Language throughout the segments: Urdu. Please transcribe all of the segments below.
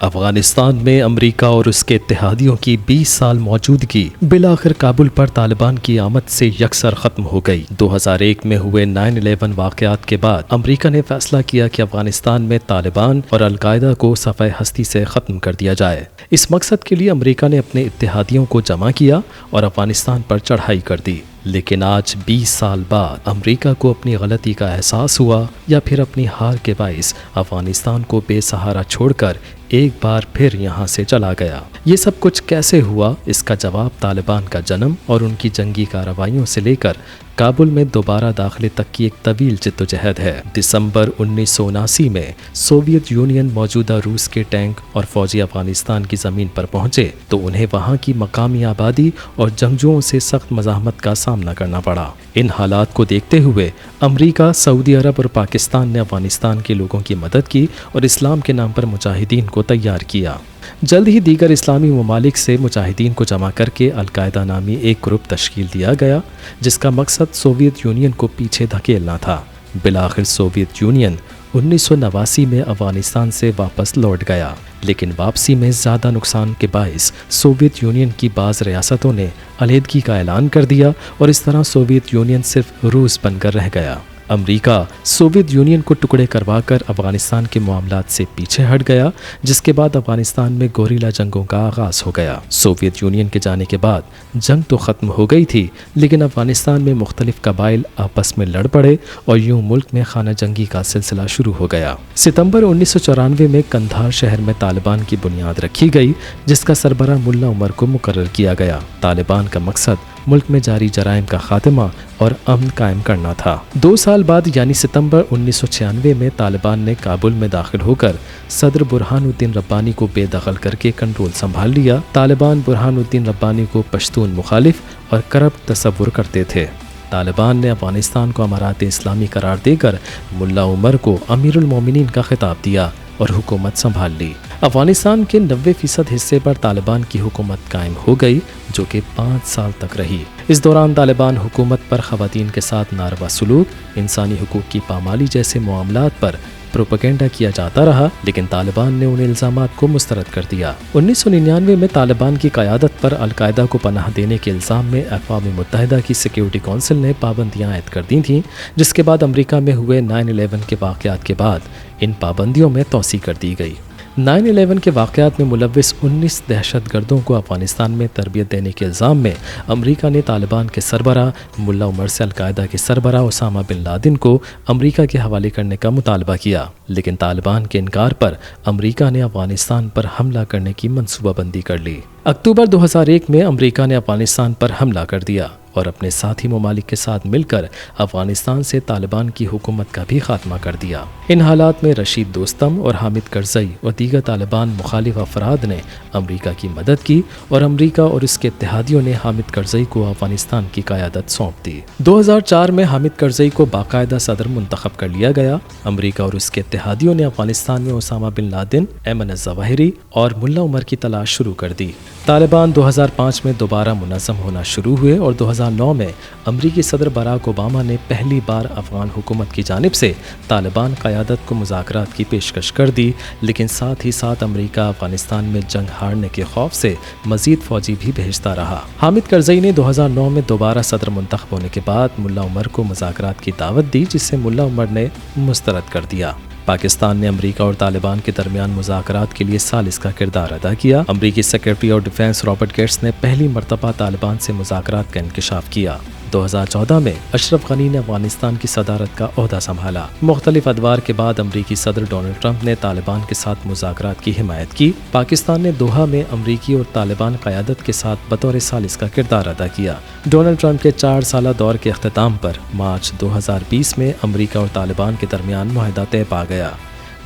افغانستان میں امریکہ اور اس کے اتحادیوں کی 20 سال موجودگی بالآخر کابل پر طالبان کی آمد سے یکسر ختم ہو گئی۔ 2001 میں ہوئے 9/11 واقعات کے بعد امریکہ نے فیصلہ کیا کہ افغانستان میں طالبان اور القاعدہ کو صفحہ ہستی سے ختم کر دیا جائے۔ اس مقصد کے لیے امریکہ نے اپنے اتحادیوں کو جمع کیا اور افغانستان پر چڑھائی کر دی۔ لیکن آج 20 سال بعد امریکہ کو اپنی غلطی کا احساس ہوا یا پھر اپنی ہار کے باعث افغانستان کو بے سہارا چھوڑ کر ایک بار پھر یہاں سے چلا گیا۔ یہ سب کچھ کیسے ہوا؟ اس کا جواب طالبان کا جنم اور ان کی جنگی کارروائیوں سے لے کر کابل میں دوبارہ داخلے تک کی ایک طویل جدوجہد ہے۔ دسمبر 1979 میں سوویت یونین موجودہ روس کے ٹینک اور فوجی افغانستان کی زمین پر پہنچے تو انہیں وہاں کی مقامی آبادی اور جنگجوؤں سے سخت مزاحمت کا سامنا کرنا پڑا۔ ان حالات کو دیکھتے ہوئے امریکہ، سعودی عرب اور پاکستان نے افغانستان کے لوگوں کی مدد کی اور اسلام کے نام پر مجاہدین کو تیار کیا۔ جلد ہی دیگر اسلامی ممالک سے مجاہدین کو جمع کر کے القاعدہ نامی ایک گروپ تشکیل دیا گیا، جس کا مقصد سوویت یونین کو پیچھے دھکیلنا تھا۔ بالآخر سوویت یونین 1989 میں افغانستان سے واپس لوٹ گیا، لیکن واپسی میں زیادہ نقصان کے باعث سوویت یونین کی بعض ریاستوں نے علیحدگی کا اعلان کر دیا اور اس طرح سوویت یونین صرف روس بن کر رہ گیا۔ امریکہ سوویت یونین کو ٹکڑے کروا کر افغانستان کے معاملات سے پیچھے ہٹ گیا، جس کے بعد افغانستان میں گوریلا جنگوں کا آغاز ہو گیا۔ سوویت یونین کے جانے کے بعد جنگ تو ختم ہو گئی تھی، لیکن افغانستان میں مختلف قبائل آپس میں لڑ پڑے اور یوں ملک میں خانہ جنگی کا سلسلہ شروع ہو گیا۔ ستمبر 1994 میں قندھار شہر میں طالبان کی بنیاد رکھی گئی، جس کا سربراہ ملا عمر کو مقرر کیا گیا۔ طالبان کا مقصد ملک میں جاری جرائم کا خاتمہ اور امن قائم کرنا تھا۔ 2 سال بعد یعنی ستمبر 1996 میں طالبان نے کابل میں داخل ہو کر صدر برہان الدین ربانی کو بے دخل کر کے کنٹرول سنبھال لیا۔ طالبان برہان الدین ربانی کو پشتون مخالف اور کرپٹ تصور کرتے تھے۔ طالبان نے افغانستان کو امارات اسلامی قرار دے کر ملا عمر کو امیر المومنین کا خطاب دیا اور حکومت سنبھال لی۔ افغانستان کے 90% حصے پر طالبان کی حکومت قائم ہو گئی، جو کہ 5 سال تک رہی۔ اس دوران طالبان حکومت پر خواتین کے ساتھ ناروا سلوک، انسانی حقوق کی پامالی جیسے معاملات پر پروپیگنڈا کیا جاتا رہا، لیکن طالبان نے ان الزامات کو مسترد کر دیا۔ 1999 میں طالبان کی قیادت پر القاعدہ کو پناہ دینے کے الزام میں اقوام متحدہ کی سیکیورٹی کونسل نے پابندیاں عائد کر دی تھیں، جس کے بعد امریکہ میں ہوئے 9/11 کے واقعات کے بعد ان پابندیوں میں توسیع کر دی گئی۔ 9/11 کے واقعات میں ملوث 19 دہشت گردوں کو افغانستان میں تربیت دینے کے الزام میں امریکہ نے طالبان کے سربراہ ملا عمر سے القاعدہ کے سربراہ اسامہ بن لادن کو امریکہ کے حوالے کرنے کا مطالبہ کیا، لیکن طالبان کے انکار پر امریکہ نے افغانستان پر حملہ کرنے کی منصوبہ بندی کر لی۔ اکتوبر 2001 میں امریکہ نے افغانستان پر حملہ کر دیا اور اپنے ساتھی ممالک کے ساتھ مل کر افغانستان سے طالبان کی حکومت کا بھی خاتمہ کر دیا۔ ان حالات میں رشید دوستم اور حامد کرزئی اور دیگر طالبان مخالف افراد نے امریکہ کی مدد کی اور امریکہ اور اس کے اتحادیوں نے حامد کرزئی کو افغانستان کی قیادت سونپ دی۔ 2004 میں حامد کرزئی کو باقاعدہ صدر منتخب کر لیا گیا۔ امریکہ اور اس کے اتحادیوں نے افغانستان میں اسامہ بن لادن، ایمن الظواہری اور ملا عمر کی تلاش شروع کر دی۔ طالبان 2005 میں دوبارہ منظم ہونا شروع ہوئے اور 2009 میں امریکی صدر باراک اوباما نے پہلی بار افغان حکومت کی جانب سے طالبان قیادت کو مذاکرات کی پیشکش کر دی، لیکن ساتھ ہی ساتھ امریکہ افغانستان میں جنگ ہارنے کے خوف سے مزید فوجی بھی بھیجتا رہا۔ حامد کرزئی نے 2009 میں دوبارہ صدر منتخب ہونے کے بعد ملا عمر کو مذاکرات کی دعوت دی، جسے ملا عمر نے مسترد کر دیا۔ پاکستان نے امریکہ اور طالبان کے درمیان مذاکرات کے لیے ثالث کا کردار ادا کیا۔ امریکی سیکرٹری اور ڈیفنس رابرٹ گیٹس نے پہلی مرتبہ طالبان سے مذاکرات کا انکشاف کیا۔ 2014 میں اشرف غنی نے افغانستان کی صدارت کا عہدہ سنبھالا۔ مختلف ادوار کے بعد امریکی صدر ڈونلڈ ٹرمپ نے طالبان کے ساتھ مذاکرات کی حمایت کی۔ پاکستان نے دوحہ میں امریکی اور طالبان قیادت کے ساتھ بطور ثالث کا کردار ادا کیا۔ ڈونلڈ ٹرمپ کے 4 سالہ دور کے اختتام پر مارچ 2020 میں امریکہ اور طالبان کے درمیان معاہدہ طے پا گیا۔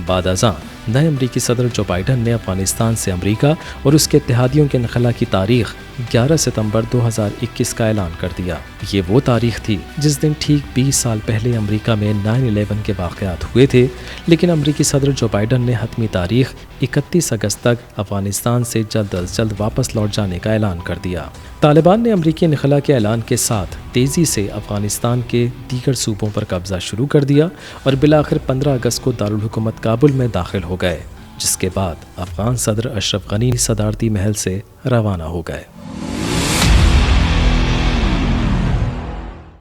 بعد ازاں نئے امریکی صدر جو بائیڈن نے افغانستان سے امریکہ اور اس کے اتحادیوں کے انخلا کی تاریخ 11 ستمبر 2021 کا اعلان کر دیا۔ یہ وہ تاریخ تھی جس دن ٹھیک 20 سال پہلے امریکہ میں 9/11 کے واقعات ہوئے تھے، لیکن امریکی صدر جو بائیڈن نے حتمی تاریخ 31 اگست تک افغانستان سے جلد از جلد واپس لوٹ جانے کا اعلان کر دیا۔ طالبان نے امریکی انخلا کے اعلان کے ساتھ تیزی سے افغانستان کے دیگر صوبوں پر قبضہ شروع کر دیا اور بالآخر 15 اگست کو دارالحکومت کابل میں داخل ہو گئے۔ جس کے بعد افغان صدر اشرف غنی صدارتی محل سے روانہ ہو گئے۔